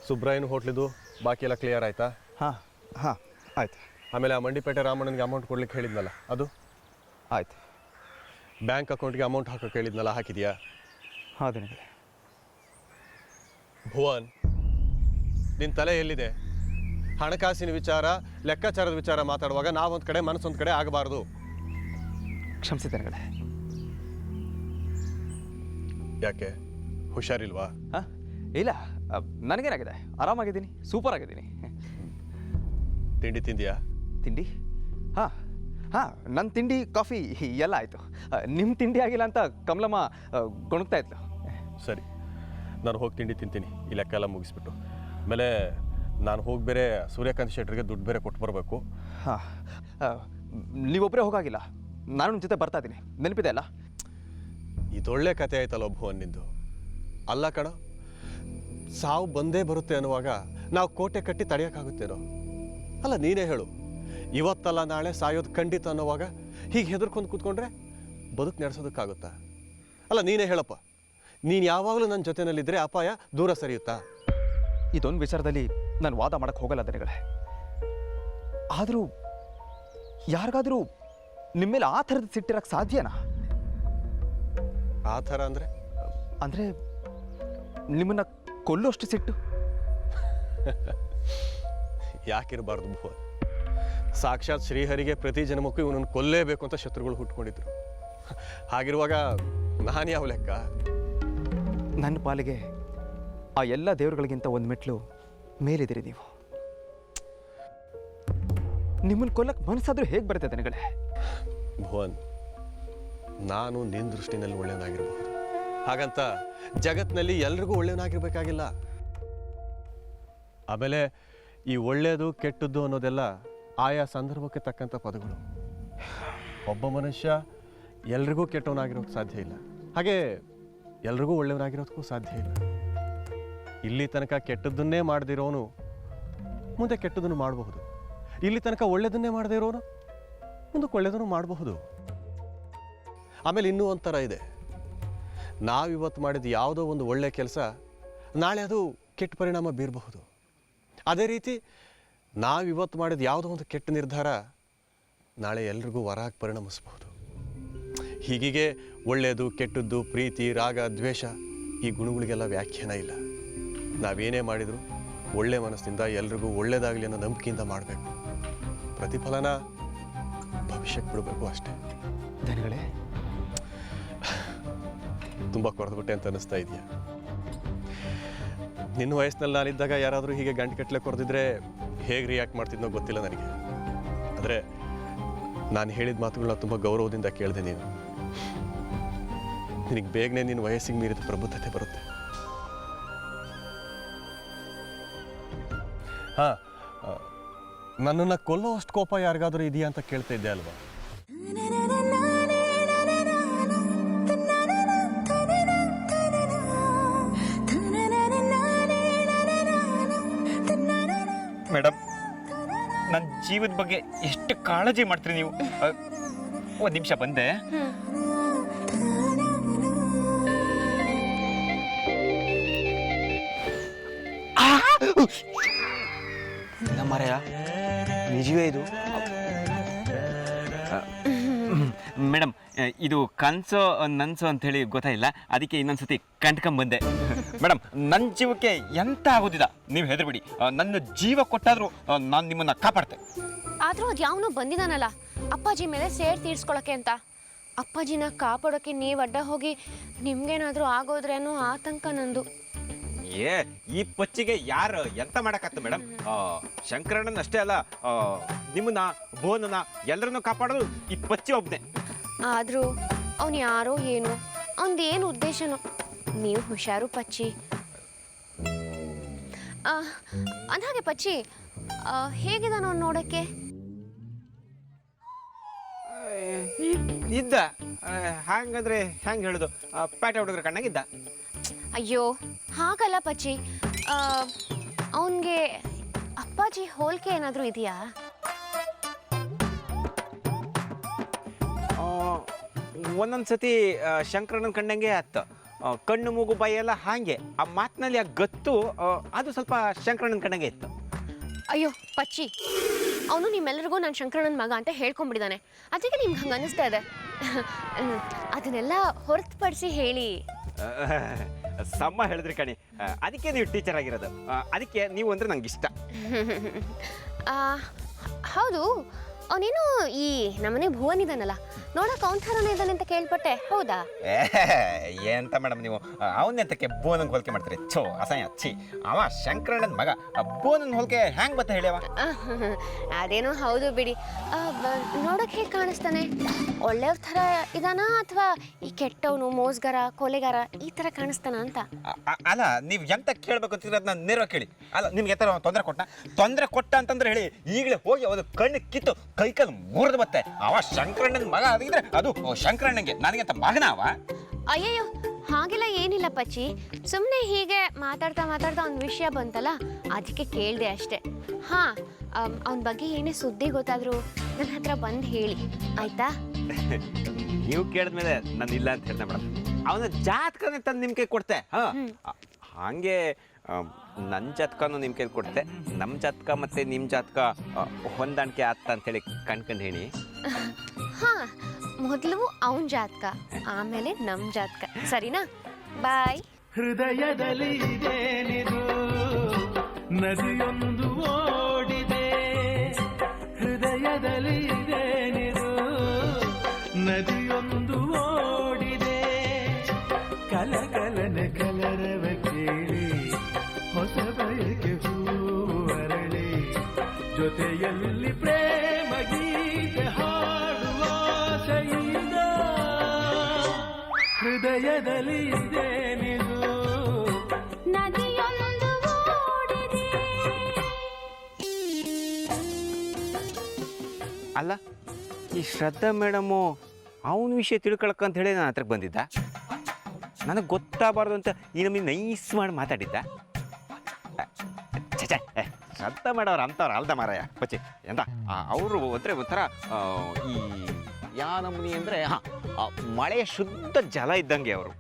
ಸುಬ್ರಾಯನ್ ಹೋಟ್ಲಿದು ಬಾಕಿ ಎಲ್ಲ ಕ್ಲಿಯರ್ ಆಯಿತಾ? ಹಾಂ ಹಾಂ ಆಯ್ತು. ಆಮೇಲೆ ಆ ಮಂಡಿಪೇಟೆ ರಾಮಣ್ಣನಿಗೆ ಅಮೌಂಟ್ ಕೊಡ್ಲಿಕ್ಕೆ ಹೇಳಿದ್ನಲ್ಲ ಅದು ಆಯ್ತು. ಬ್ಯಾಂಕ್ ಅಕೌಂಟ್ಗೆ ಅಮೌಂಟ್ ಹಾಕೋಕೆ ಹೇಳಿದ್ನಲ್ಲ ಹಾಕಿದೆಯಾ? ಹಾಂ ದಿನಗಳೇ. ಭುವನ್, ನಿನ್ನ ತಲೆ ಎಲ್ಲಿದೆ? ಹಣಕಾಸಿನ ವಿಚಾರ, ಲೆಕ್ಕಾಚಾರದ ವಿಚಾರ ಮಾತಾಡುವಾಗ ನಾವೊಂದು ಕಡೆ ಮನಸ್ಸೊಂದು ಕಡೆ ಆಗಬಾರ್ದು. ಕ್ಷಮಿಸಿ ದಿನಗಳೇ. ಯಾಕೆ, ಹುಷಾರಿಲ್ವಾ? ಹಾಂ ಇಲ್ಲ, ನನಗೇನಾಗಿದೆ, ಆರಾಮಾಗಿದ್ದೀನಿ, ಸೂಪರ್ ಆಗಿದ್ದೀನಿ. ತಿಂಡಿ ತಿಂದಿಯಾ? ತಿಂಡಿ? ಹಾಂ ಹಾಂ, ನನ್ನ ತಿಂಡಿ ಕಾಫಿ ಎಲ್ಲ ಆಯಿತು. ನಿಮ್ಮ ತಿಂಡಿ ಆಗಿಲ್ಲ ಅಂತ ಕಮಲಮ್ಮ ಗೊಣಗ್ತಾ ಇದ್ಲು. ಸರಿ, ನಾನು ಹೋಗಿ ತಿಂಡಿ ತಿಂತೀನಿ, ಈ ಲೆಕ್ಕ ಎಲ್ಲ ಮುಗಿಸ್ಬಿಟ್ಟು. ಆಮೇಲೆ ನಾನು ಹೋಗಿ ಬೇರೆ ಸೂರ್ಯಕಾಂತ್ ಶೆಟ್ರಿಗೆ ದುಡ್ಡು ಬೇರೆ ಕೊಟ್ಟು ಬರಬೇಕು. ಹಾಂ, ನೀವೊಬ್ಬರೇ ಹೋಗಾಗಿಲ್ಲ, ನಾನು ನಿಮ್ಮ ಜೊತೆ ಬರ್ತಾ ಇದ್ದೀನಿ, ನೆನಪಿದೆ ಅಲ್ಲ? ಇದೊಳ್ಳೆ ಕತೆ ಆಯ್ತಲ್ಲ ಭುವನ್ ನಿಂದು. ಅಲ್ಲ ಕಣ, ಸಾವು ಬಂದೇ ಬರುತ್ತೆ ಅನ್ನುವಾಗ ನಾವು ಕೋಟೆ ಕಟ್ಟಿ ತಡೆಯೋಕ್ಕಾಗುತ್ತೇನೋ? ಅಲ್ಲ ನೀನೇ ಹೇಳು, ಇವತ್ತಲ್ಲ ನಾಳೆ ಸಾಯೋದು ಖಂಡಿತ ಅನ್ನೋವಾಗ ಹೀಗೆ ಹೆದರ್ಕೊಂಡು ಕೂತ್ಕೊಂಡ್ರೆ ಬದುಕು ನಡೆಸೋದಕ್ಕಾಗುತ್ತಾ? ಅಲ್ಲ ನೀನೇ ಹೇಳಪ್ಪ, ನೀನು ಯಾವಾಗಲೂ ನನ್ನ ಜೊತೆಯಲ್ಲಿದ್ದರೆ ಅಪಾಯ ದೂರ ಸರಿಯುತ್ತಾ? ಇದೊಂದು ವಿಚಾರದಲ್ಲಿ ನಾನು ವಾದ ಮಾಡೋಕ್ಕೆ ಹೋಗಲ್ಲ ದಿನಗಳೇ. ಆದರೂ ಯಾರಿಗಾದರೂ ನಿಮ್ಮ ಮೇಲೆ ಆ ಥರದ ಸಿಟ್ಟಿರೋಕ್ಕೆ ಸಾಧ್ಯನಾ? ಆ ಥರ ಅಂದರೆ ಅಂದರೆ ನಿಮ್ಮನ್ನು ಕೊಲ್ಲೋಷ್ಟು ಸಿಟ್ಟು? ಯಾಕಿರಬಾರ್ದು ಭುವನ್? ಸಾಕ್ಷಾತ್ ಶ್ರೀಹರಿಗೆ ಪ್ರತಿ ಜನ್ಮಕ್ಕೂ ಇವನನ್ನು ಕೊಲ್ಲೇಬೇಕು ಅಂತ ಶತ್ರುಗಳು ಹುಟ್ಕೊಂಡಿದ್ರು. ಹಾಗಿರುವಾಗ ನಾನು ಯಾವ ಲೆಕ್ಕ? ನನ್ನ ಪಾಲಿಗೆ ಆ ಎಲ್ಲ ದೇವರುಗಳಿಗಿಂತ ಒಂದು ಮೆಟ್ಲು ಮೇಲಿದ್ದೀರಿ ನೀವು. ನಿಮ್ಮನ್ನು ಕೊಲ್ಲಕ್ಕೆ ಮನಸ್ಸಾದ್ರೂ ಹೇಗೆ ಬರುತ್ತೆ ದಿನಗಳೇ? ಭುವನ್, ನಾನು ನಿನ್ನ ದೃಷ್ಟಿನಲ್ಲಿ ಒಳ್ಳೆಯವನಾಗಿರಬಹುದು, ಹಾಗಂತ ಜಗತ್ತಿನಲ್ಲಿ ಎಲ್ರಿಗೂ ಒಳ್ಳೆಯವನಾಗಿರ್ಬೇಕಾಗಿಲ್ಲ. ಆಮೇಲೆ ಈ ಒಳ್ಳೆಯದು ಕೆಟ್ಟದ್ದು ಅನ್ನೋದೆಲ್ಲ ಆಯಾ ಸಂದರ್ಭಕ್ಕೆ ತಕ್ಕಂಥ ಪದಗಳು. ಒಬ್ಬ ಮನುಷ್ಯ ಎಲ್ರಿಗೂ ಕೆಟ್ಟವನಾಗಿರೋಕ್ಕೆ ಸಾಧ್ಯ ಇಲ್ಲ, ಹಾಗೆ ಎಲ್ರಿಗೂ ಒಳ್ಳೆಯವನಾಗಿರೋದಕ್ಕೂ ಸಾಧ್ಯ ಇಲ್ಲ. ಇಲ್ಲಿ ತನಕ ಕೆಟ್ಟದ್ದನ್ನೇ ಮಾಡದಿರೋನು ಮುಂದೆ ಕೆಟ್ಟದನ್ನು ಮಾಡಬಹುದು, ಇಲ್ಲಿ ತನಕ ಒಳ್ಳೆಯದನ್ನೇ ಮಾಡದೇ ಇರೋನು ಮುಂದಕ್ಕೆ ಒಳ್ಳೆಯದನ್ನು ಮಾಡಬಹುದು. ಆಮೇಲೆ ಇನ್ನೂ ಒಂಥರ ಇದೆ, ನಾವಿವತ್ತು ಮಾಡಿದ ಯಾವುದೋ ಒಂದು ಒಳ್ಳೆಯ ಕೆಲಸ ನಾಳೆ ಅದು ಕೆಟ್ಟ ಪರಿಣಾಮ ಬೀರಬಹುದು. ಅದೇ ರೀತಿ ನಾವಿವತ್ತು ಮಾಡಿದ ಯಾವುದೋ ಒಂದು ಕೆಟ್ಟ ನಿರ್ಧಾರ ನಾಳೆ ಎಲ್ರಿಗೂ ವರಾಗಿ ಪರಿಣಮಿಸಬಹುದು. ಹೀಗೆ ಒಳ್ಳೆಯದು ಕೆಟ್ಟದ್ದು, ಪ್ರೀತಿ, ರಾಗ, ದ್ವೇಷ, ಈ ಗುಣಗಳಿಗೆಲ್ಲ ವ್ಯಾಖ್ಯಾನ ಇಲ್ಲ. ನಾವೇನೇ ಮಾಡಿದರೂ ಒಳ್ಳೆ ಮನಸ್ಸಿನಿಂದ ಎಲ್ರಿಗೂ ಒಳ್ಳೆಯದಾಗಲಿ ಅನ್ನೋ ನಂಬಿಕೆಯಿಂದ ಮಾಡಬೇಕು. ಪ್ರತಿಫಲನ ಭವಿಷ್ಯಕ್ಕೆ ಬಿಡಬೇಕು ಅಷ್ಟೇ. ಧನಗಳೇ, ತುಂಬ ಕೊರೆದ್ಬಿಟ್ಟೆ ಅಂತ ಅನ್ನಿಸ್ತಾ ಇದೆಯಾ? ನಿನ್ನ ವಯಸ್ಸಿನಲ್ಲಿ ನಾನಿದ್ದಾಗ ಯಾರಾದರೂ ಹೀಗೆ ಗಂಟೆಗಟ್ಟಲೆ ಕೊರೆದಿದ್ರೆ ಹೇಗೆ ರಿಯಾಕ್ಟ್ ಮಾಡ್ತಿದ್ನೋ ಗೊತ್ತಿಲ್ಲ ನನಗೆ. ಆದರೆ ನಾನು ಹೇಳಿದ ಮಾತುಗಳನ್ನ ತುಂಬ ಗೌರವದಿಂದ ಕೇಳಿದೆ. ನಿನಗೆ ಬೇಗನೆ ನಿನ್ನ ವಯಸ್ಸಿಗೆ ಮೀರಿದ ಪ್ರಬುದ್ಧತೆ ಬರುತ್ತೆ. ಹಾಂ, ನನ್ನನ್ನು ಕೊಲ್ಲೋ ಅಷ್ಟು ಕೋಪ ಯಾರಿಗಾದರೂ ಇದೆಯಾ ಅಂತ ಕೇಳ್ತಾ ಇದ್ದೆ ಅಲ್ವಾ? ಮೇಡಮ್, ನನ್ನ ಜೀವದ ಬಗ್ಗೆ ಎಷ್ಟು ಕಾಳಜಿ ಮಾಡ್ತೀರಿ ನೀವು. ಒಂದು ನಿಮಿಷ ಬಂದೆ. ಮರೆಯ ನಿಜವೇ ಇದು? ಮೇಡಮ್, ಇದು ಕನಸೋ ನನ್ಸೋ ಅಂಥೇಳಿ ಗೊತ್ತಾಯಿಲ್ಲ, ಅದಕ್ಕೆ ಇನ್ನೊಂದ್ಸತಿ ಕಂಡ್ಕೊಂಬಂದೆ. ಮೇಡಮ್, ನನ್ನ ಜೀವಕ್ಕೆ ಎಂತ ಆಗೋದಿಲ್ಲ, ನೀವು ಹೆದರ್ಬಿಡಿ. ನನ್ನ ಜೀವ ಕೊಟ್ಟಾದರೂ ನಾನು ನಿಮ್ಮನ್ನು ಕಾಪಾಡ್ತೆ. ಆದರೂ ಅದು ಯಾವನೋ ಬಂದಿದ್ದಾನಲ್ಲ ಅಪ್ಪಾಜಿ ಮೇಲೆ ಸೇರ್ ತೀರ್ಸ್ಕೊಳಕ್ಕೆ ಅಂತ. ಅಪ್ಪಾಜಿನ ಕಾಪಾಡೋಕ್ಕೆ ನೀವು ಅಡ್ಡ ಹೋಗಿ ನಿಮ್ಗೇನಾದರೂ ಆಗೋದ್ರೆ ಅನ್ನೋ ಆತಂಕ ನಂದು. ಈ ಪಚ್ಚಿಗೆ ಯಾರು ಎಂತ ಮಾಡಕ್ಕಾಗ್ತದೆ ಮೇಡಮ್? ಶಂಕರಣ್ಣನ ಅಷ್ಟೇ ಅಲ್ಲ, ನಿಮ್ಮನ್ನ, ಭುವನನ್ನ ಎಲ್ಲರನ್ನೂ ಕಾಪಾಡೋದು ಈ ಪಚ್ಚಿ ಒಬ್ಬನೇ. ಆದರೂ ಅವನು ಯಾರೋ ಏನೋ, ಅವನದೇನು ಉದ್ದೇಶನೋ. ನೀವು ಹುಷಾರು ಪಚ್ಚಿ. ಅಂದಾಗೆ ಪಚ್ಚಿ ಹೇಗಿದ್ದಾನ ಅವ್ನು ನೋಡೋಕ್ಕೆ? ಇದ್ದ ಹಾಗಂದ್ರೆ ಹೆಂಗೆ ಹೇಳೋದು, ಪ್ಯಾಟೆ ಹುಡುಗರ ಕಣ್ಣಾಗಿದ್ದ. ಅಯ್ಯೋ ಹಾಗಲ್ಲ ಪಚ್ಚಿ, ಅವನಿಗೆ ಅಪ್ಪಾಜಿ ಹೋಲಿಕೆ ಏನಾದರೂ ಇದೆಯಾ? ಒಂದೊಂದು ಸತಿ ಶಂಕರಣ್ಣನ ಕಣ್ಣಂಗೆ ಆತ. ಕಣ್ಣು ಮೂಗು ಬಾಯಿ ಎಲ್ಲ ಹಾಗೆ ಆ ಮಾತಿನಲ್ಲಿ ಆ ಗತ್ತು ಅದು ಸ್ವಲ್ಪ ಶಂಕರಣ್ಣನ ಕಡೆಗೆ ಇತ್ತು. ಅಯ್ಯೋ ಪಚ್ಚಿ, ಅವನು ನಿಮ್ಮೆಲ್ಲರಿಗೂ ನಾನು ಶಂಕರಣ್ಣನ ಮಗ ಅಂತ ಹೇಳ್ಕೊಂಡ್ಬಿಟ್ಟಿದ್ದಾನೆ. ಅದಕ್ಕೆ ನಿಮ್ಗೆ ಹಂಗೆ ಅನ್ನಿಸ್ತಾ ಇದೆ. ಅದನ್ನೆಲ್ಲ ಹೊರತುಪಡಿಸಿ ಹೇಳಿ. ಸಮ್ಮ ಹೇಳಿದ್ರಿ ಕಣಿ, ಅದಕ್ಕೆ ನೀವು ಟೀಚರ್ ಆಗಿರೋದು, ಅದಕ್ಕೆ ನೀವು ಅಂದರೆ ನಂಗೆ ಇಷ್ಟ. ಹೌದು, ಅವನೇನು ಈ ನಮ್ಮನೆ ಭುವನ್ ಇದ್ದಾನಲ್ಲ, ನೋಡಕ್ಕೆ ಅವನ ಥರನೇ ಇದ್ದಾನೆ ಅಂತ ಕೇಳ್ಪಟ್ಟೆ, ಹೌದಾ? ಎಂತ ಮೇಡಮ್ ನೀವು ಅವನೆಂತಕ್ಕೆ ಬೋನಂಗೆ ಹೋಲಿಕೆ ಮಾಡ್ತೀರಿ? ಛೋ ಅಸಹ್ಯ, ಛೀ. ಅವ ಶಂಕರಣ್ಣನ ಮಗ, ಬೋನನ್ ಹೋಲಿಕೆ ಹ್ಯಾಂಗೆ ಬತ್ತ ಹೇಳಿ ಅವ? ಅದೇನೋ ಹೌದು ಬಿಡಿ. ನೋಡಕ್ಕೆ ಹೇಗೆ ಕಾಣಿಸ್ತಾನೆ? ಒಳ್ಳೆಯವ್ರ ಥರ ಇದಾನಾ ಅಥವಾ ಈ ಕೆಟ್ಟವನು, ಮೋಸ್ಗಾರ, ಕೊಲೆಗಾರ ಈ ಥರ ಕಾಣಿಸ್ತಾನ ಅಂತ? ಅಲ್ಲ, ನೀವು ಎಂತ ಕೇಳಬೇಕು ಅಂತಿದ್ರೆ ಅದನ್ನ ನೇರವಾಗಿ ಕೇಳಿ. ಅಲ್ಲ, ನಿಮ್ಗೆ ಎತ್ತರ ತೊಂದರೆ ಕೊಟ್ಟ ಅಂತಂದ್ರೆ ಹೇಳಿ, ಈಗಲೇ ಹೋಗಿ ಅವನು ಕಣ್ಣು ಕಿತ್ತು ಕೈಕಲ್ ಮುರಿದು ಬತ್ತೆ. ಅವ ಶಂಕರಣ್ಣನ ಮಗ ಆಗಿದ್ರೆ ಅದು ಶಂಕರಣ್ಣಂಗೆ, ನನಗಂತ ಮಗನ ಅವ. ಅಯ್ಯಯ್ಯೋ, ಹಾಗೆಲ್ಲ ಏನಿಲ್ಲ ಪಚ್ಚಿ, ಸುಮ್ಮನೆ ಹೀಗೆ ಮಾತಾಡ್ತಾ ಒಂದು ವಿಷಯ ಬಂತಲ್ಲ, ಅದಕ್ಕೆ ಕೇಳಿದೆ ಅಷ್ಟೆ. ಹಾಂ, ಅವನ ಬಗ್ಗೆ ಏನೇ ಸುದ್ದಿ ಗೊತ್ತಾದರೂ ನನ್ನ ಹತ್ರ ಬಂದು ಹೇಳಿ, ಆಯ್ತಾ? ನೀವು ಕೇಳಿದ್ಮೇಲೆ ನಾನು ಇಲ್ಲ ಅಂತ ಹೇಳ್ದೆ ಮೇಡಮ್. ಅವನ ಜಾತಕನೇ ತಂದು ನಿಮ್ಮ ಕೈ ಕೊಡ್ತೆ. ಹಾಗೆ ನನ್ನ ಜಾತಕನೂ ನಿಮ್ಮ ಕೈಲಿ ಕೊಡ್ತೆ. ನಮ್ಮ ಜಾತಕ ಮತ್ತು ನಿಮ್ಮ ಜಾತಕ ಹೊಂದಾಣಿಕೆ ಆಗ್ತಾ ಅಂತೇಳಿ ಕಣ್ಕಂಡು ಹೇಳಿ. ಹಾಂ, ಮೊದಲು ಅವನ ಜಾತಕ, ಆಮೇಲೆ ನಮ್ಮ ಜಾತಕ, ಸರಿನಾ? ಬಾಯ್. ಹೃದಯದಲ್ಲಿ ಇದೇನಿದು ನದಿಯೊಂದು ಓಡಿದೆ, ಹೃದಯದಲ್ಲಿ ಇದೇನಿದು ನದಿಯೊಂದು ಓಡಿದೆ, ಕಲಕಲನ ಕಲರವ ಕೇಳಿ ಹೊಸ ಬಯಕೆ ಹೂವರಳಿ, ಜೊತೆಯಲ್ಲಿ ಪ್ರೇಮ ಗೀತೆ ಹಾಡುವ ಸೈದ, ಹೃದಯದಲ್ಲಿ ಇದೇನಿದು ನದಿಯೊಂದು ಓಡಿದೆ. ಅಲ್ಲ, ಈ ಶ್ರದ್ಧಾ ಮೇಡಮು ಅವನ ವಿಷಯ ತಿಳ್ಕೊಳಕ್ಕಂತ ಹೇಳಿ ನನ್ನ ಹತ್ರಕ್ಕೆ ಬಂದಿದ್ದ. ನನಗೆ ಗೊತ್ತಾಗಬಾರ್ದು ಅಂತ ಈ ನಮಗೆ ನೈಸ್ ಮಾಡಿ ಮಾತಾಡಿದ್ದ. ಛೇ, ಶ್ರದ್ಧಾ ಮೇಡವ್ರು ಅಂಥವ್ರು ಅಲ್ದ ಮಾರಾಯ ಬಚ್ಚಿ. ಎಂತ ಅವರು ಅಂದರೆ ಒಂಥರ ಈ ಯಾ ನಮೂನಿ ಅಂದರೆ ಮಳೆಯ ಶುದ್ಧ ಜಲ ಇದ್ದಂಗೆ ಅವರು.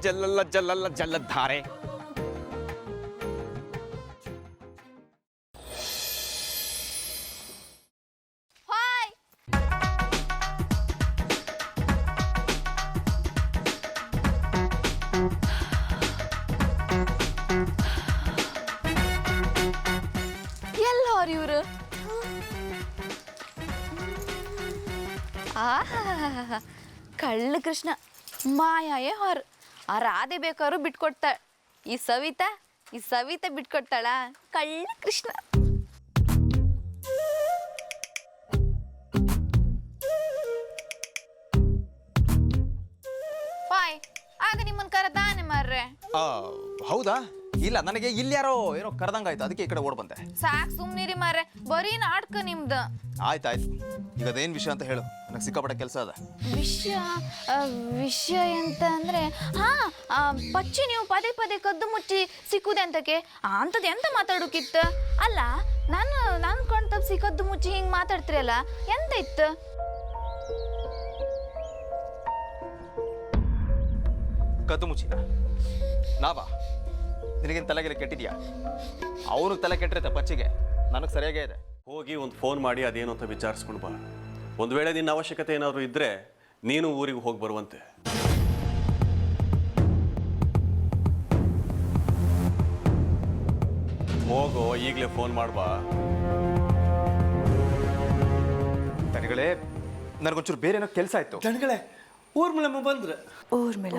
ಜಲ್ಲಲ್ಲ ಜಲ್ಲಲ್ಲ ಜಲ್ಲಧಾರೆ. ಎಲ್ಲೋರು ಇವರು? ಕಳ್ಳ ಕೃಷ್ಣ ಮಾಯಾಯೇ ಹೊರ. ಆ ರಾಧೆ ಬೇಕಾದ್ರು ಬಿಟ್ಕೊಡ್ತಾಳ, ಈ ಸವಿತಾ ಬಿಟ್ಕೊಡ್ತಾಳ? ಕಳ್ಳ ಕೃಷ್ಣ. ಬಾಯ್, ಆಗ ನಿಮ್ಮನ್ ಕರೆದಾನೆ ಮಾರ್ರೆ. ಹೌದಾ? ಇಲ್ಲ, ನನಗೆ ಇಲ್ಲಿ ಯಾರೋ ಏನೋ ಕರೆದಂಗಾಯ್ತು, ಅದಕ್ಕೆ ಈ ಕಡೆ ಓಡ್ ಬಂದೆ. ಸಾಕ್ ಸುಮ್ನಿರಿ ಮಾರ್ರೆ, ಬರೀ ನಾಟಕ ನಿಮ್ದು. ಆಯ್ತಾಯ್ತು, ಈಗ ಅದೇನು ವಿಷಯ ಅಂತ ಹೇಳು, ನನಗೆ ಸಿಕ್ಕಾಪಟ್ಟೆ ಕೆಲಸ ಅದ. ವಿಷಯ ಎಂತ ಅಂದ್ರೆ, ಪಚ್ಚಿ ನೀವು ಪದೇ ಪದೇ ಕದ್ದು ಮುಚ್ಚಿ ಸಿಕ್ಕುದೆ ಅಂತಕ್ಕೆ ಅಂಥದ್ದು ಎಂತ ಮಾತಾಡೋಕಿತ್ತು? ಅಲ್ಲ, ನಾನು ಕಣ್ ತಪ್ಪಿಸಿ ಕದ್ದು ಮುಚ್ಚಿ ಹಿಂಗೆ ಮಾತಾಡ್ತಿರಲ್ಲ, ಎಂತ ಇತ್ತು? ಕದ್ದು ಮುಚ್ಚಿನ ನಾಬಾ ನಿನಗೇನು ತಲೆಗೆಲ್ಲ ಕೆಟ್ಟಿದ್ಯಾ? ಅವನಿಗೆ ತಲೆ ಕೆಟ್ಟಿರುತ್ತೆ ಪಚ್ಚಿಗೆ, ನನಗೆ ಸರಿಯಾಗೇ ಇದೆ. ಹೋಗಿ ಒಂದು ಫೋನ್ ಮಾಡಿ ಅದೇನು ಅಂತ ವಿಚಾರಿಸ್ಕೊಂಡು ಬಾ. ಒಂದು ವೇಳೆ ನಿನ್ನ ಅವಶ್ಯಕತೆ ಏನಾದರೂ ಇದ್ದರೆ ನೀನು ಊರಿಗೆ ಹೋಗಿ ಬರುವಂತೆ. ಹೋಗೋ, ಈಗಲೇ ಫೋನ್ ಮಾಡ್ಬಾ. ತನಿಗಳೇ, ನನಗೊಂಚೂರು ಬೇರೆ ಏನೋ ಕೆಲಸ ಆಯ್ತು. ಜನಗಳೇ, ಊರ್ಮಿಳಮ್ಮ ಬಂದ್ರೆ ಊರ್ಮಿಳ